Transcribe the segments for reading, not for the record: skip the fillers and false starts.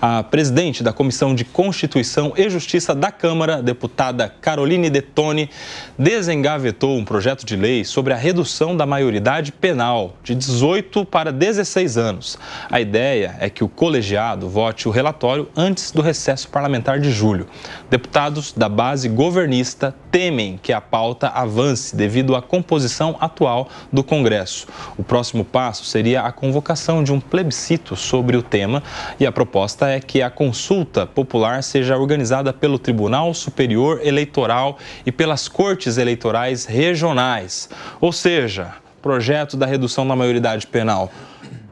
A presidente da Comissão de Constituição e Justiça da Câmara, deputada Caroline Detoni, desengavetou um projeto de lei sobre a redução da maioridade penal de 18 para 16 anos. A ideia é que o colegiado vote o relatório antes do recesso parlamentar de julho. Deputados da base governista temem que a pauta avance devido à composição atual do Congresso. O próximo passo seria a convocação de um plebiscito sobre o tema e a proposta é que a consulta popular seja organizada pelo Tribunal Superior Eleitoral e pelas Cortes Eleitorais Regionais. Ou seja, projeto da redução da maioridade penal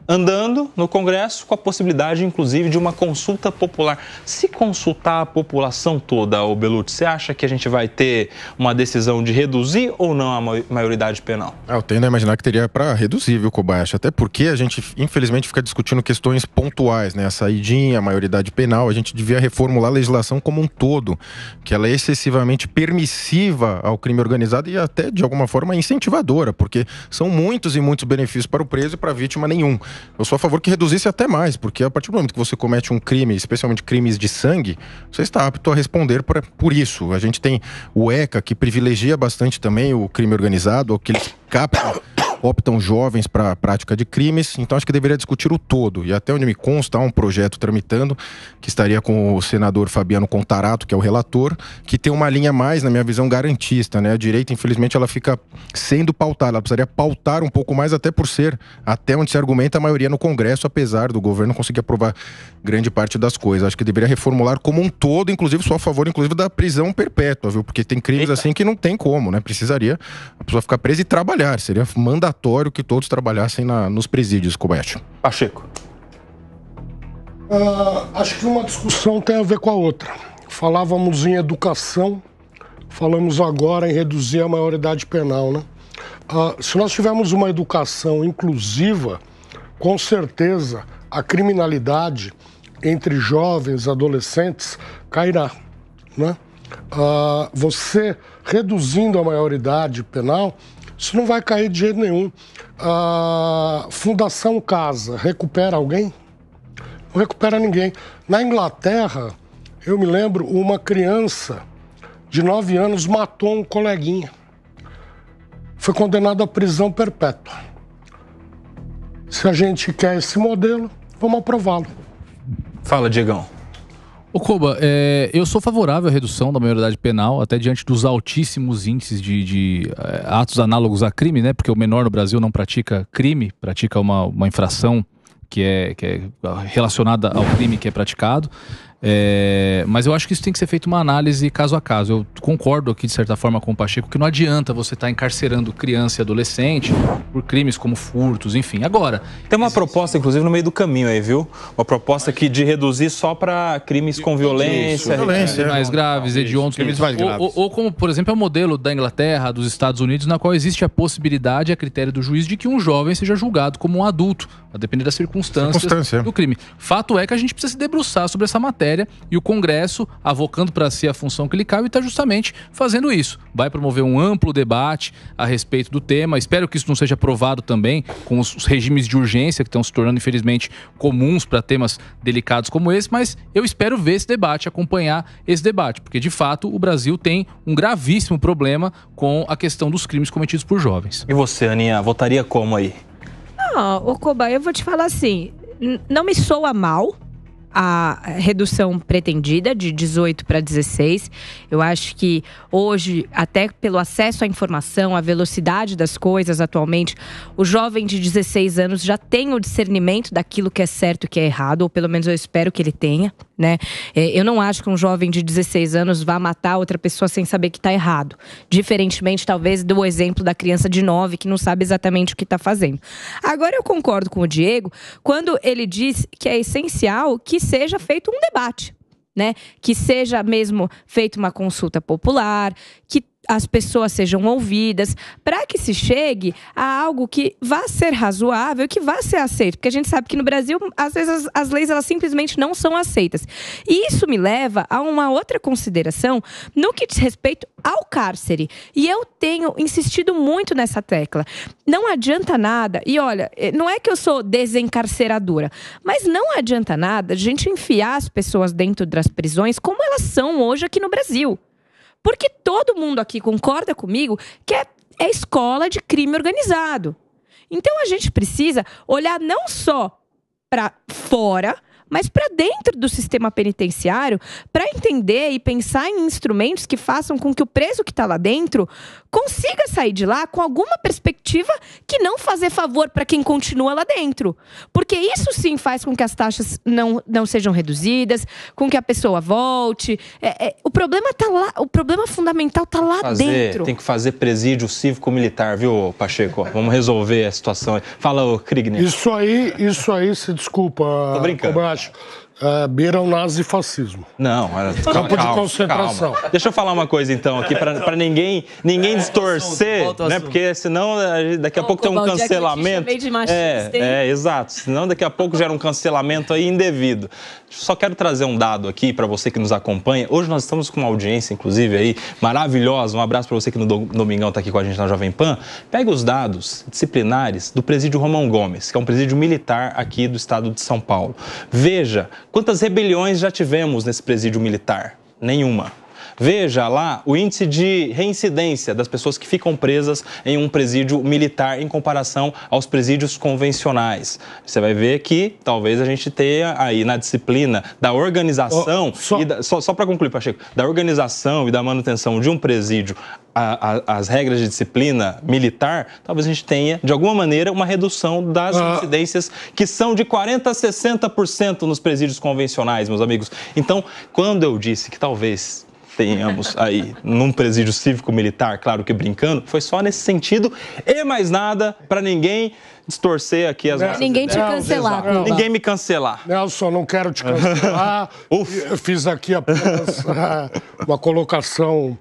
andando no Congresso, com a possibilidade, inclusive, de uma consulta popular. Se consultar a população toda, ô Bellucci, você acha que a gente vai ter uma decisão de reduzir ou não a maioridade penal? Eu tendo a imaginar que teria para reduzir, viu, Kobayashi? Até porque a gente, infelizmente, fica discutindo questões pontuais, né? A saidinha, a maioridade penal. A gente devia reformular a legislação como um todo, que ela é excessivamente permissiva ao crime organizado e até, de alguma forma, incentivadora, porque são muitos e muitos benefícios para o preso e para a vítima nenhum. Eu sou a favor que reduzisse até mais, porque a partir do momento que você comete um crime, especialmente crimes de sangue, você está apto a responder por isso. A gente tem o ECA, que privilegia bastante também o crime organizado, que eles optam jovens para a prática de crimes, então acho que deveria discutir o todo. E até onde me consta, há um projeto tramitando, que estaria com o senador Fabiano Contarato, que é o relator, que tem uma linha mais, na minha visão, garantista, né? A direita, infelizmente, ela fica sendo pautada, ela precisaria pautar um pouco mais, até por ser, até onde se argumenta, a maioria no Congresso, apesar do governo conseguir aprovar grande parte das coisas. Acho que deveria reformular como um todo, inclusive sou a favor, inclusive, da prisão perpétua, viu? Porque tem crimes assim que não tem como, né? Precisaria a pessoa ficar presa e trabalhar, seria mandatório que todos trabalhassem nos presídios, Kobayashi. Pacheco. Acho que uma discussão tem a ver com a outra. Falávamos em educação, falamos agora em reduzir a maioridade penal, né? Se nós tivermos uma educação inclusiva, com certeza a criminalidade entre jovens, adolescentes, cairá, né? Você reduzindo a maioridade penal, isso não vai cair de jeito nenhum. Fundação Casa recupera alguém? Não recupera ninguém. Na Inglaterra, eu me lembro, uma criança de 9 anos matou um coleguinha. Foi condenado à prisão perpétua. Se a gente quer esse modelo, vamos aprová-lo. Fala, Diegão. Ô Koba, eu sou favorável à redução da maioridade penal, até diante dos altíssimos índices de atos análogos a crime, né? Porque o menor no Brasil não pratica crime, pratica uma infração que é relacionada ao crime que é praticado. Mas eu acho que isso tem que ser feito uma análise caso a caso. Eu concordo aqui, de certa forma, com o Pacheco, que não adianta você estar encarcerando criança e adolescente por crimes como furtos, enfim. Agora, tem uma proposta, inclusive, no meio do caminho aí, viu? Uma proposta aqui de reduzir só para crimes com violência mais graves, hediondos. Crimes mais graves. Ou como, por exemplo, é o modelo da Inglaterra, dos Estados Unidos, na qual existe a possibilidade, a critério do juiz, de que um jovem seja julgado como um adulto, a depender das circunstâncias do crime. Fato é que a gente precisa se debruçar sobre essa matéria e o Congresso, avocando para si a função que lhe cabe, está justamente fazendo isso. Vai promover um amplo debate a respeito do tema. Espero que isso não seja aprovado também com os regimes de urgência que estão se tornando, infelizmente, comuns para temas delicados como esse, mas eu espero ver esse debate, acompanhar esse debate, porque, de fato, o Brasil tem um gravíssimo problema com a questão dos crimes cometidos por jovens. E você, Aninha, votaria como aí? Ô Koba, eu vou te falar assim, não me soa mal a redução pretendida de 18 para 16. Eu acho que hoje, até pelo acesso à informação, a velocidade das coisas atualmente, o jovem de 16 anos já tem o discernimento daquilo que é certo e que é errado, ou pelo menos eu espero que ele tenha, né? Eu não acho que um jovem de 16 anos vá matar outra pessoa sem saber que está errado. Diferentemente, talvez, do exemplo da criança de 9 que não sabe exatamente o que está fazendo. Agora, eu concordo com o Diego quando ele diz que é essencial que seja feito um debate, né? Que seja mesmo feita uma consulta popular, que as pessoas sejam ouvidas, para que se chegue a algo que vá ser razoável, que vá ser aceito. Porque a gente sabe que no Brasil, às vezes, as leis elas simplesmente não são aceitas. E isso me leva a uma outra consideração no que diz respeito ao cárcere. E eu tenho insistido muito nessa tecla. Não adianta nada, e olha, não é que eu sou desencarceradora, mas não adianta nada a gente enfiar as pessoas dentro das prisões como elas são hoje aqui no Brasil. Porque todo mundo aqui concorda comigo que é escola de crime organizado. Então a gente precisa olhar não só para fora, mas para dentro do sistema penitenciário, para entender e pensar em instrumentos que façam com que o preso que está lá dentro consiga sair de lá com alguma perspectiva que não fazer favor para quem continua lá dentro. Porque isso sim faz com que as taxas não sejam reduzidas, com que a pessoa volte. O problema está lá, o problema fundamental está lá dentro. Tem que fazer presídio cívico-militar, viu, Pacheco? Vamos resolver a situação. Fala, ô Krigner. Isso aí, se desculpa. Tô brincando. Beira o nazifascismo. Não, campo de concentração. Calma. Deixa eu falar uma coisa então aqui para ninguém distorcer, né? Porque senão daqui a pouco tem um cancelamento. Exato. Senão daqui a pouco gera um cancelamento aí indevido. Só quero trazer um dado aqui para você que nos acompanha. Hoje nós estamos com uma audiência, inclusive aí maravilhosa. Um abraço para você que no Domingão está aqui com a gente na Jovem Pan. Pega os dados disciplinares do presídio Romão Gomes, que é um presídio militar aqui do estado de São Paulo. Veja quantas rebeliões já tivemos nesse presídio militar? Nenhuma. Veja lá o índice de reincidência das pessoas que ficam presas em um presídio militar em comparação aos presídios convencionais. Você vai ver que talvez a gente tenha aí na disciplina da organização, só para concluir, Pacheco, da organização e da manutenção de um presídio, as regras de disciplina militar, talvez a gente tenha, de alguma maneira, uma redução das incidências que são de 40% a 60% nos presídios convencionais, meus amigos. Então, quando eu disse que talvez tenhamos aí num presídio cívico-militar, claro que brincando, foi só nesse sentido e mais nada para ninguém distorcer aqui as nossas Ninguém ideias. Te cancelar. Ninguém me cancelar. Nelson, não quero te cancelar. Eu fiz aqui apenas uma colocação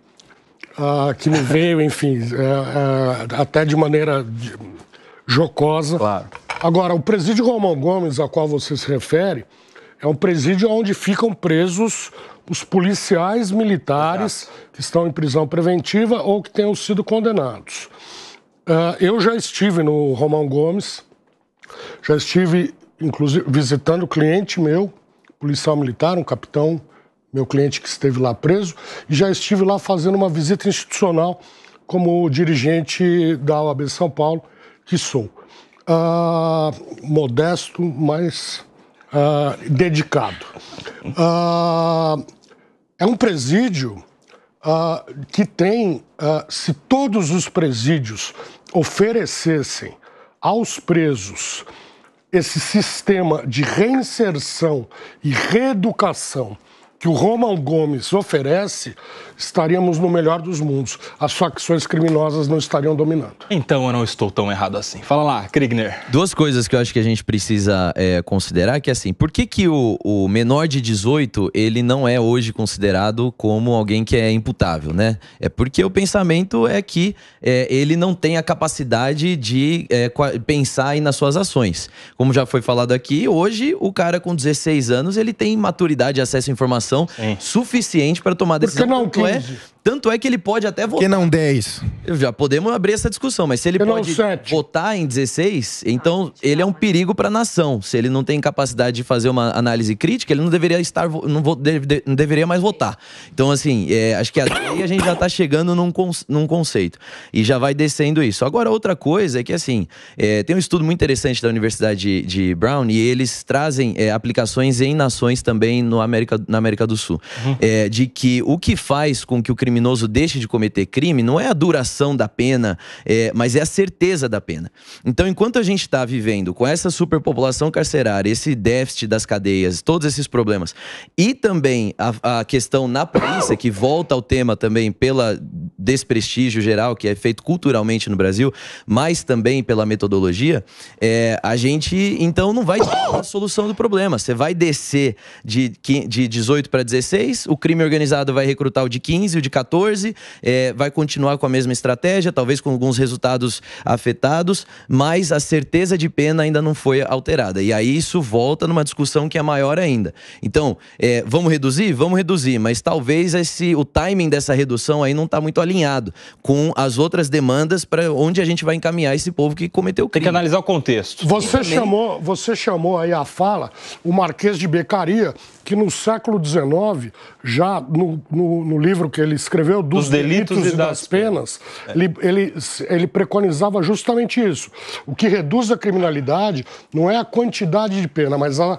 que me veio, enfim, até de maneira jocosa. Claro. Agora, o presídio Romão Gomes, a qual você se refere, é um presídio onde ficam presos os policiais militares que estão em prisão preventiva ou que tenham sido condenados. Eu já estive no Romão Gomes, já estive, inclusive, visitando cliente meu, policial militar, um capitão, meu cliente que esteve lá preso, e já estive lá fazendo uma visita institucional como dirigente da OAB São Paulo, que sou. Modesto, mas dedicado. É um presídio que tem, se todos os presídios oferecessem aos presos esse sistema de reinserção e reeducação que o Romão Gomes oferece, estaríamos no melhor dos mundos. As facções criminosas não estariam dominando. Então eu não estou tão errado assim. Fala lá, Krigner. Duas coisas que eu acho que a gente precisa considerar, que é assim, por que o menor de 18, ele não é hoje considerado como alguém que é imputável, né? É porque o pensamento é que ele não tem a capacidade de pensar aí nas suas ações. Como já foi falado aqui, hoje o cara com 16 anos, ele tem maturidade e acesso à informação suficiente para tomar decisão. Por que não 15? Tanto é que ele pode até votar. Por que não 10? Já podemos abrir essa discussão, mas se ele pode votar em 16, então ele é um perigo para a nação. Se ele não tem capacidade de fazer uma análise crítica, ele não deveria não deveria mais votar. Então, assim, acho que aí a gente já está chegando num conceito. E já vai descendo isso. Agora, outra coisa é que, assim, tem um estudo muito interessante da Universidade de Brown e eles trazem aplicações em nações também na América do Sul. De que o que faz com que o criminoso deixe de cometer crime não é a duração da pena, mas é a certeza da pena. Então, enquanto a gente está vivendo com essa superpopulação carcerária, esse déficit das cadeias, todos esses problemas, e também a questão na polícia, que volta ao tema também pela desprestígio geral que é feito culturalmente no Brasil, mas também pela metodologia, a gente então não vai ter a solução do problema. Você vai descer de 18 para 16, o crime organizado vai recrutar o de 15, o de 14, vai continuar com a mesma estratégia, talvez com alguns resultados afetados, mas a certeza de pena ainda não foi alterada. E aí isso volta numa discussão que é maior ainda. Então, vamos reduzir? Vamos reduzir, mas talvez o timing dessa redução aí não está muito alinhado com as outras demandas para onde a gente vai encaminhar esse povo que cometeu o crime. Tem que analisar o contexto. Você chamou aí a fala o Marquês de Beccaria, que no século XIX, já no livro que ele escreveu, dos delitos e das penas, ele preconizava justamente isso. O que reduz a criminalidade não é a quantidade de pena, mas a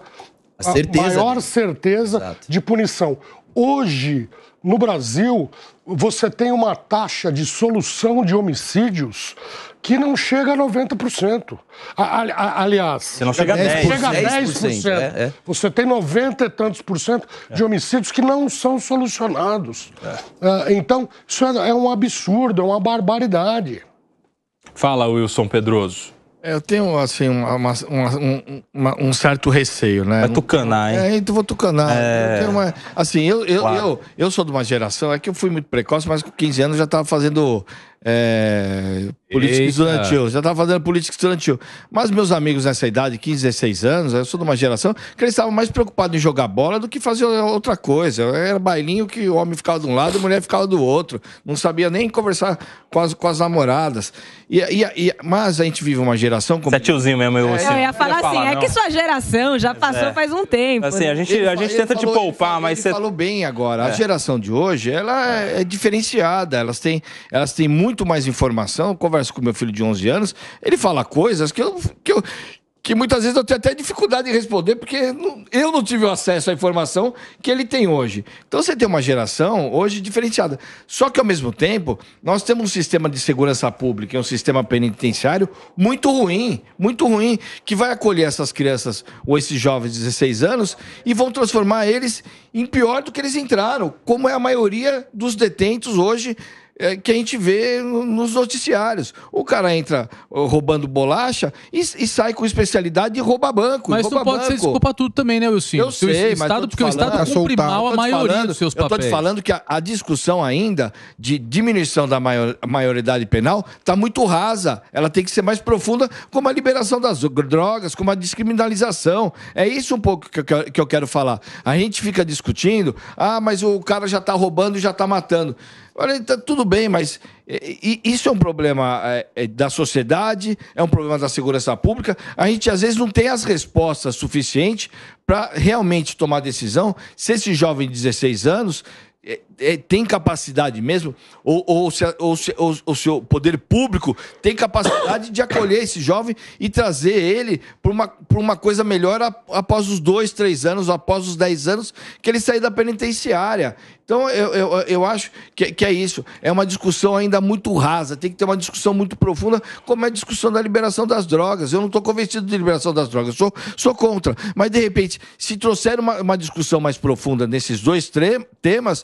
maior certeza de punição. Hoje, no Brasil, você tem uma taxa de solução de homicídios que não chega a 90%. Aliás, você não chega a 10%. Chega a 10%. Você tem 90 e tantos por cento de homicídios que não são solucionados. Então, isso é um absurdo, é uma barbaridade. Fala, Wilson Pedroso. Eu tenho, assim, um certo receio, né? Vai tucanar, hein? Então vou tucanar. Eu sou de uma geração, que eu fui muito precoce, mas com 15 anos já estava fazendo política estudantil. Já estava fazendo política estudantil. Mas meus amigos nessa idade, 15, 16 anos, eu sou de uma geração que eles estavam mais preocupados em jogar bola do que fazer outra coisa. Era bailinho que o homem ficava de um lado e a mulher ficava do outro. Não sabia nem conversar com as namoradas. Mas a gente vive uma geração... Você é tiozinho mesmo, eu ia falar assim, que sua geração já passou faz um tempo. Assim, a gente tenta te poupar, mas você... falou bem agora. A geração de hoje, ela é diferenciada. Elas têm muito mais informação. Eu converso com meu filho de 11 anos, ele fala coisas que muitas vezes eu tenho até dificuldade de responder, porque eu não tive o acesso à informação que ele tem hoje. Então você tem uma geração hoje diferenciada. Só que ao mesmo tempo, nós temos um sistema de segurança pública, um sistema penitenciário muito ruim, que vai acolher essas crianças ou esses jovens de 16 anos e vão transformar eles em pior do que eles entraram, como é a maioria dos detentos hoje, que a gente vê nos noticiários. O cara entra roubando bolacha e sai com especialidade e rouba banco. Mas não pode ser desculpa tudo também, né, Wilson? Eu sei, mas porque o Estado cumpre mal a maioria dos seus papéis. Eu estou te falando que a discussão ainda de diminuição da maioridade penal está muito rasa. Ela tem que ser mais profunda, como a liberação das drogas, como a descriminalização. É isso um pouco que eu quero falar. A gente fica discutindo, mas o cara já está roubando e já está matando. Olha, tá tudo bem, mas isso é um problema da sociedade, é um problema da segurança pública. A gente, às vezes, não tem as respostas suficientes para realmente tomar decisão se esse jovem de 16 anos tem capacidade mesmo, ou se o seu poder público tem capacidade de acolher esse jovem e trazer ele para uma coisa melhor após os 2, 3 anos, após os 10 anos que ele sair da penitenciária. Então, eu acho que é isso. É uma discussão ainda muito rasa. Tem que ter uma discussão muito profunda, como é a discussão da liberação das drogas. Eu não estou convencido de liberação das drogas. Eu sou contra. Mas, de repente, se trouxer uma discussão mais profunda nesses dois temas,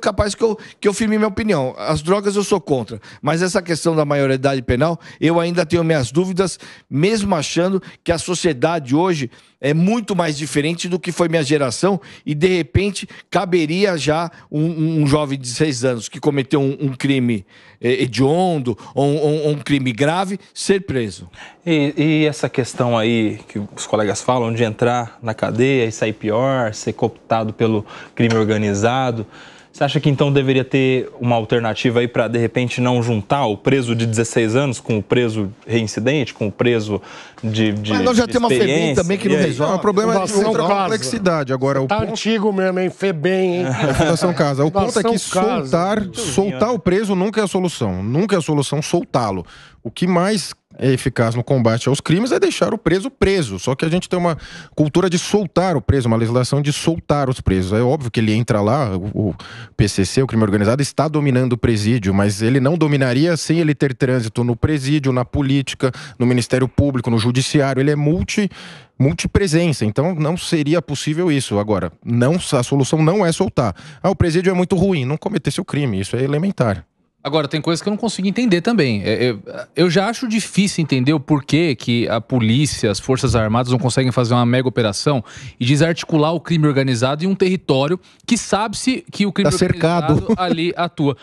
capaz que eu firme minha opinião. As drogas eu sou contra. Mas essa questão da maioridade penal, eu ainda tenho minhas dúvidas, mesmo achando que a sociedade hoje é muito mais diferente do que foi minha geração e, de repente, caberia já um jovem de 16 anos que cometeu um crime hediondo ou um crime grave ser preso. E essa questão aí que os colegas falam de entrar na cadeia e sair pior, ser cooptado pelo crime organizado... Você acha que então deveria ter uma alternativa aí para, de repente, não juntar o preso de 16 anos com o preso reincidente, com o preso de Mas nós já temos uma FEBEM também que não resolve. O problema é de outra complexidade. Agora, o ponto... antigo mesmo, hein? FEBEM, hein? Fundação Casa. O ponto é que soltar o preso nunca é a solução. Nunca é a solução soltá-lo. O que mais é eficaz no combate aos crimes é deixar o preso. Só que a gente tem uma cultura de soltar o preso, uma legislação de soltar os presos. É óbvio que ele entra lá, o PCC, o crime organizado, está dominando o presídio, mas ele não dominaria sem ele ter trânsito no presídio, na política, no Ministério Público, no Judiciário. Ele é multipresença, então não seria possível isso. Agora, a solução não é soltar. O presídio é muito ruim, não cometesse o crime, isso é elementar. Agora, tem coisas que eu não consigo entender também. Eu já acho difícil entender o porquê que a polícia, as Forças Armadas não conseguem fazer uma mega operação e desarticular o crime organizado em um território que sabe-se que o crime organizado ali atua.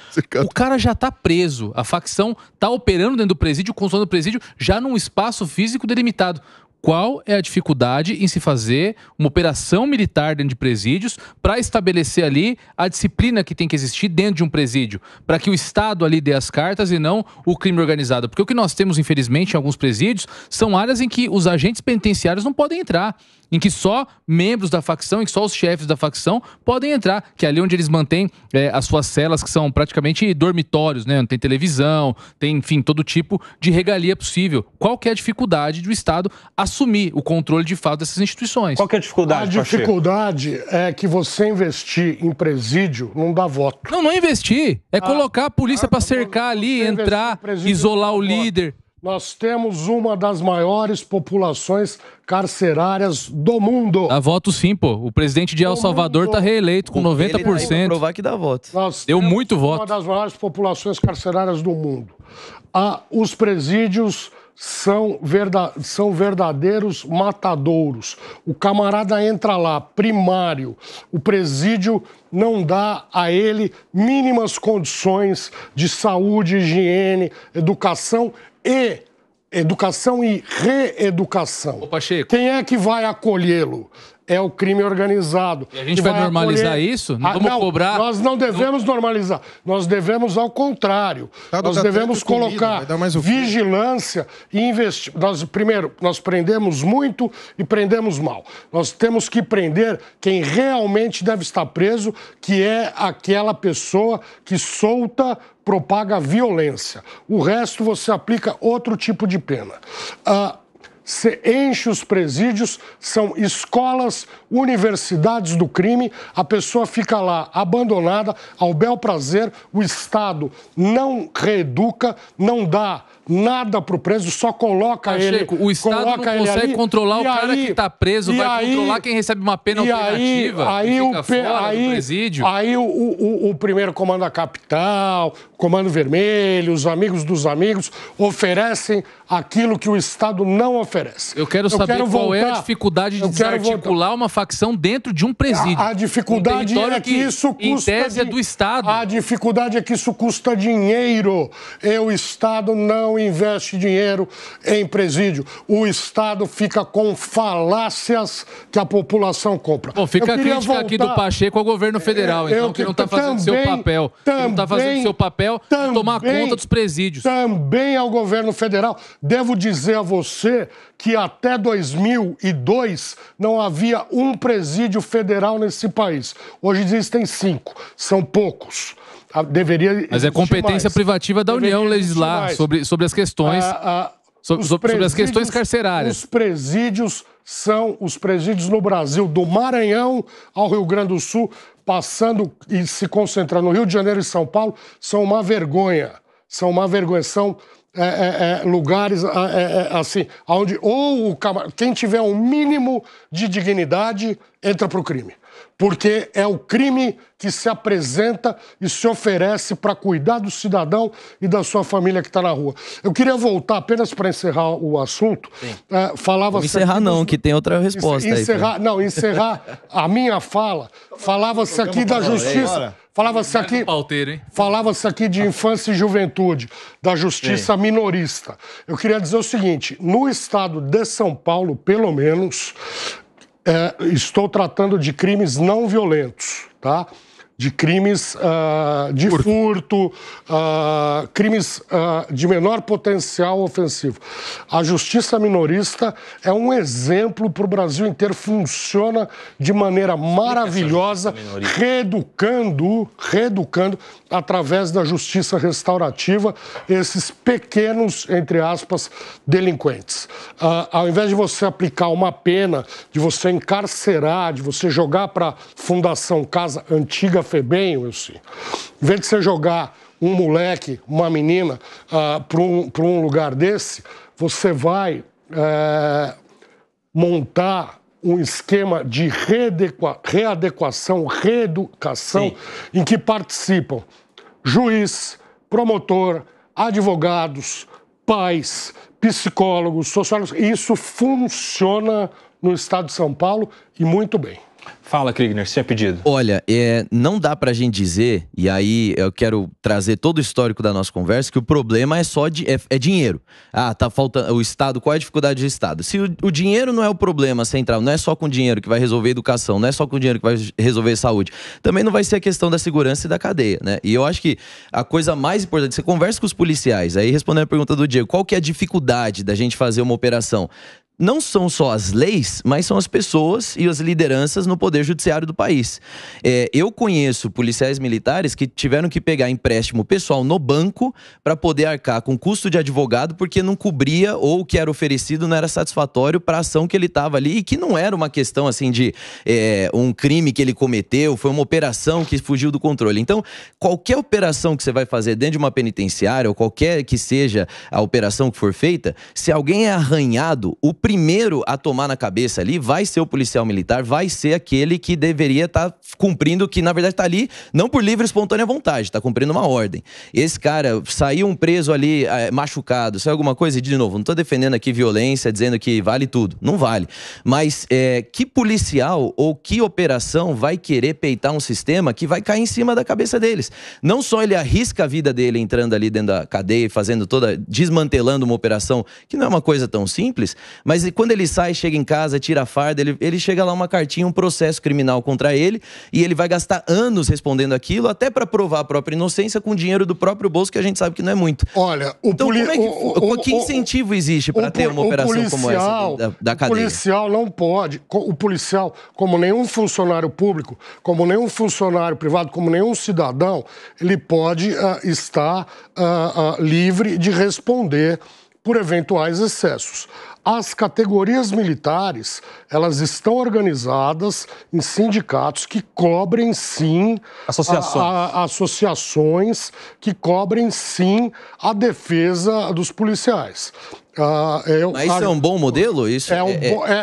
O cara já tá preso, a facção tá operando dentro do presídio, controlando o presídio, já num espaço físico delimitado. Qual é a dificuldade em se fazer uma operação militar dentro de presídios para estabelecer ali a disciplina que tem que existir dentro de um presídio? Para que o Estado ali dê as cartas e não o crime organizado. Porque o que nós temos, infelizmente, em alguns presídios, são áreas em que os agentes penitenciários não podem entrar. Em que só membros da facção, em que só os chefes da facção podem entrar. Que é ali onde eles mantêm as suas celas, que são praticamente dormitórios, né? Tem televisão, tem, enfim, todo tipo de regalia possível. Qual que é a dificuldade do Estado assumir o controle de fato dessas instituições? Qual que é a dificuldade, A dificuldade é que você investir em presídio não dá voto. Não é investir. É colocar a polícia para cercar ali, entrar, isolar o líder. Nós temos uma das maiores populações carcerárias do mundo. Dá voto sim, pô. O presidente de El Salvador tá reeleito com 90%. Ele provar que dá voto. Deu muito voto. Uma das maiores populações carcerárias do mundo. Os presídios são verdadeiros matadouros. O camarada entra lá, primário. O presídio não dá a ele mínimas condições de saúde, higiene, educação e reeducação. Ô, Pacheco. Quem é que vai acolhê-lo? É o crime organizado. E a gente vai normalizar isso? Não vamos cobrar? Nós não devemos normalizar. Nós devemos, ao contrário. Nós devemos colocar vigilância e investir. Primeiro, nós prendemos muito e prendemos mal. Nós temos que prender quem realmente deve estar preso, que é aquela pessoa que solta, propaga violência. O resto você aplica outro tipo de pena. Você enche os presídios, são escolas, universidades do crime, a pessoa fica lá abandonada, ao bel prazer, o Estado não reeduca, não dá nada pro preso, só coloca Pacheco, ele... o Estado não consegue controlar o cara que tá preso, vai controlar quem recebe uma pena alternativa e fica fora do presídio. Aí o primeiro comando da capital, Comando Vermelho, os amigos dos amigos, oferecem aquilo que o Estado não oferece. Eu quero saber qual é a dificuldade de desarticular uma facção dentro de um presídio. A dificuldade é que isso custa... Em tese é do Estado. A dificuldade é que isso custa dinheiro. E o Estado não investe dinheiro em presídio. O Estado fica com falácias que a população compra. Bom, fica a crítica aqui do Pacheco ao governo federal, então, que não está fazendo o seu papel. Não está fazendo o seu papel de tomar conta dos presídios. Também ao governo federal. Devo dizer a você que até 2002 não havia um presídio federal nesse país. Hoje existem 5. São poucos. Mas é competência privativa da União legislar sobre as questões... sobre as questões carcerárias. Os presídios são os presídios no Brasil, do Maranhão ao Rio Grande do Sul, passando e se concentrando no Rio de Janeiro e São Paulo, são uma vergonha. São uma vergonha. São lugares assim, onde quem tiver um mínimo de dignidade entra para o crime. Porque é o crime que se apresenta e se oferece para cuidar do cidadão e da sua família que está na rua. Eu queria voltar, apenas para encerrar o assunto. Não encerrar não, que tem outra resposta. Encerrar a minha fala. Falava-se aqui da justiça... Falava-se aqui de infância e juventude, da justiça minorista. Eu queria dizer o seguinte, no estado de São Paulo, pelo menos... estou tratando de crimes não violentos, tá? De crimes de furto, crimes de menor potencial ofensivo. A justiça minorista é um exemplo para o Brasil inteiro, funciona de maneira maravilhosa, reeducando através da justiça restaurativa esses pequenos, entre aspas, delinquentes. Ao invés de você aplicar uma pena, de você encarcerar, de você jogar para a Fundação Casa Antiga FEBEM, em vez de você jogar um moleque, uma menina, para um lugar desse, você vai montar um esquema de readequação, reeducação, em que participam juiz, promotor, advogados, pais, psicólogos, sociólogos. Isso funciona no estado de São Paulo e muito bem. Fala, Kriegner, você tinha pedido. Olha, não dá pra gente dizer, e aí eu quero trazer todo o histórico da nossa conversa, que o problema é só dinheiro. Ah, tá faltando o Estado, qual é a dificuldade do Estado? Se o dinheiro não é o problema central, não é só com dinheiro que vai resolver educação, não é só com dinheiro que vai resolver saúde, também não vai ser a questão da segurança e da cadeia, né? E eu acho que a coisa mais importante, você conversa com os policiais, aí respondendo a pergunta do Diego, qual que é a dificuldade da gente fazer uma operação? Não são só as leis, mas são as pessoas e as lideranças no poder judiciário do país. Eu conheço policiais militares que tiveram que pegar empréstimo pessoal no banco para poder arcar com custo de advogado porque não cobria ou o que era oferecido não era satisfatório para a ação que ele estava ali e que não era uma questão assim de um crime que ele cometeu, foi uma operação que fugiu do controle. Então, qualquer operação que você vai fazer dentro de uma penitenciária ou qualquer que seja a operação que for feita, se alguém é arranhado, o primeiro a tomar na cabeça ali vai ser o policial militar, vai ser aquele que deveria estar cumprindo, que na verdade está ali não por livre e espontânea vontade, está cumprindo uma ordem. Esse cara, saiu um preso ali machucado, saiu alguma coisa, e de novo, não estou defendendo aqui violência, dizendo que vale tudo, não vale. Mas que policial ou que operação vai querer peitar um sistema que vai cair em cima da cabeça deles? Não só ele arrisca a vida dele entrando ali dentro da cadeia e fazendo desmantelando uma operação que não é uma coisa tão simples, mas quando ele sai, chega em casa, tira a farda, ele chega lá uma cartinha, um processo criminal contra ele, e ele vai gastar anos respondendo aquilo, até para provar a própria inocência com dinheiro do próprio bolso, que a gente sabe que não é muito. Olha, então, que incentivo existe para ter uma operação como essa da cadeia? O policial não pode, o policial, como nenhum funcionário público, como nenhum funcionário privado, como nenhum cidadão, ele pode estar livre de responder por eventuais excessos. As categorias militares, elas estão organizadas em sindicatos que cobrem, sim, associações que cobrem, sim, a defesa dos policiais. Mas isso é um bom modelo? Isso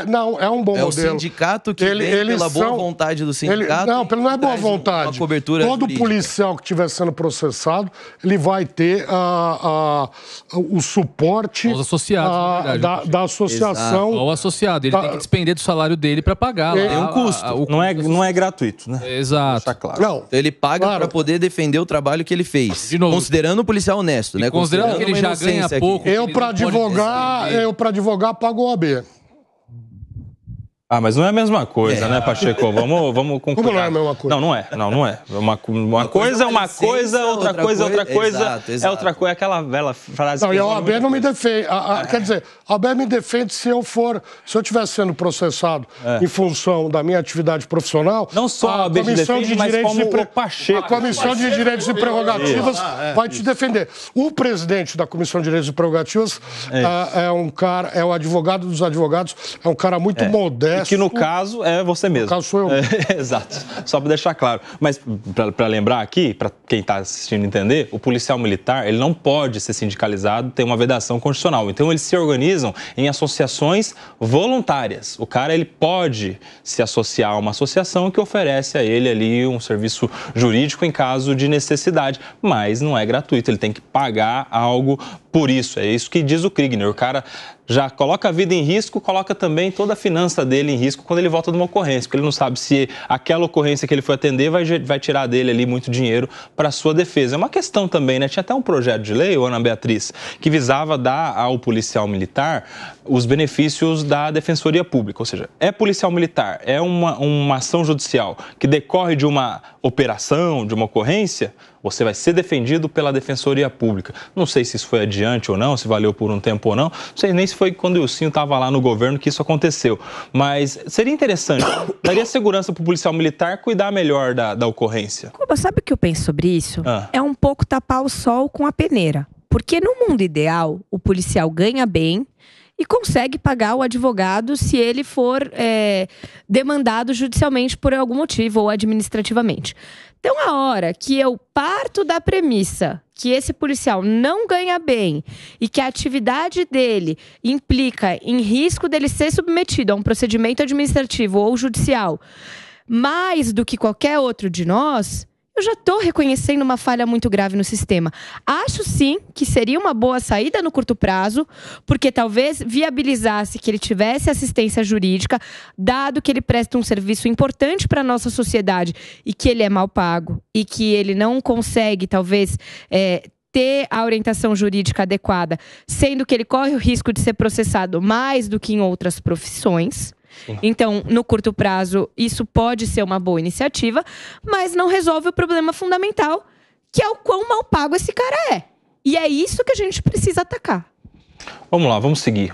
não, é um bom modelo. É o sindicato que vem pela boa vontade do sindicato? Não é boa vontade. Uma cobertura Todo jurídica. policial que estiver sendo processado, ele vai ter o suporte da associação. Ou associado. Ele tem que despender do salário dele para pagar. Tem um custo. Não é gratuito, né? Exato. Tá claro. Não. Então ele paga para poder defender o trabalho que ele fez. De novo, considerando o policial honesto, né? Considerando que ele já ganha pouco. Eu, para advogar, pago o OAB. Mas não é a mesma coisa, né, Pacheco? Vamos concluir. Como não é a mesma coisa? Não é. Uma coisa é uma coisa, outra coisa é outra coisa. Exato. É outra coisa, aquela velha frase. Não, e a OAB não me defende. Quer dizer, a OAB me defende se eu estivesse sendo processado em função da minha atividade profissional. Não só a OAB te defende, mas como o Pacheco. A Comissão de Direitos e Prerrogativas vai te defender. O presidente da Comissão de Direitos e Prerrogativas é um cara, é o advogado dos advogados, é um cara muito modesto. E que no caso é você mesmo. No caso sou eu. Exato. Só para deixar claro. Mas para lembrar aqui, para quem está assistindo entender, o policial militar ele não pode ser sindicalizado, tem uma vedação constitucional. Então eles se organizam em associações voluntárias. O cara ele pode se associar a uma associação que oferece a ele ali um serviço jurídico em caso de necessidade, mas não é gratuito. Ele tem que pagar algo por isso. É isso que diz o Kriegner. O cara já coloca a vida em risco, coloca também toda a finança dele em risco quando ele volta de uma ocorrência, porque ele não sabe se aquela ocorrência que ele foi atender vai tirar dele ali muito dinheiro para a sua defesa. É uma questão também, né? Tinha até um projeto de lei, Ana Beatriz, que visava dar ao policial militar os benefícios da Defensoria Pública, ou seja, é policial militar, é uma ação judicial que decorre de uma operação, de uma ocorrência, você vai ser defendido pela Defensoria Pública. Não sei se isso foi adiante ou não, se valeu por um tempo ou não. Não sei nem se foi quando o Ilcinho estava lá no governo que isso aconteceu. Mas seria interessante. Daria segurança para o policial militar cuidar melhor da ocorrência. Cuba, sabe o que eu penso sobre isso? É um pouco tapar o sol com a peneira. Porque no mundo ideal, o policial ganha bem e consegue pagar o advogado se ele for demandado judicialmente por algum motivo ou administrativamente. Então, a hora que eu parto da premissa que esse policial não ganha bem e que a atividade dele implica em risco dele ser submetido a um procedimento administrativo ou judicial mais do que qualquer outro de nós, eu já estou reconhecendo uma falha muito grave no sistema. Acho sim que seria uma boa saída no curto prazo, porque talvez viabilizasse que ele tivesse assistência jurídica, dado que ele presta um serviço importante para a nossa sociedade e que ele é mal pago e que ele não consegue, talvez, ter a orientação jurídica adequada, sendo que ele corre o risco de ser processado mais do que em outras profissões. Sim. Então, no curto prazo, isso pode ser uma boa iniciativa, mas não resolve o problema fundamental, que é o quão mal pago esse cara é. E é isso que a gente precisa atacar. Vamos lá, vamos seguir.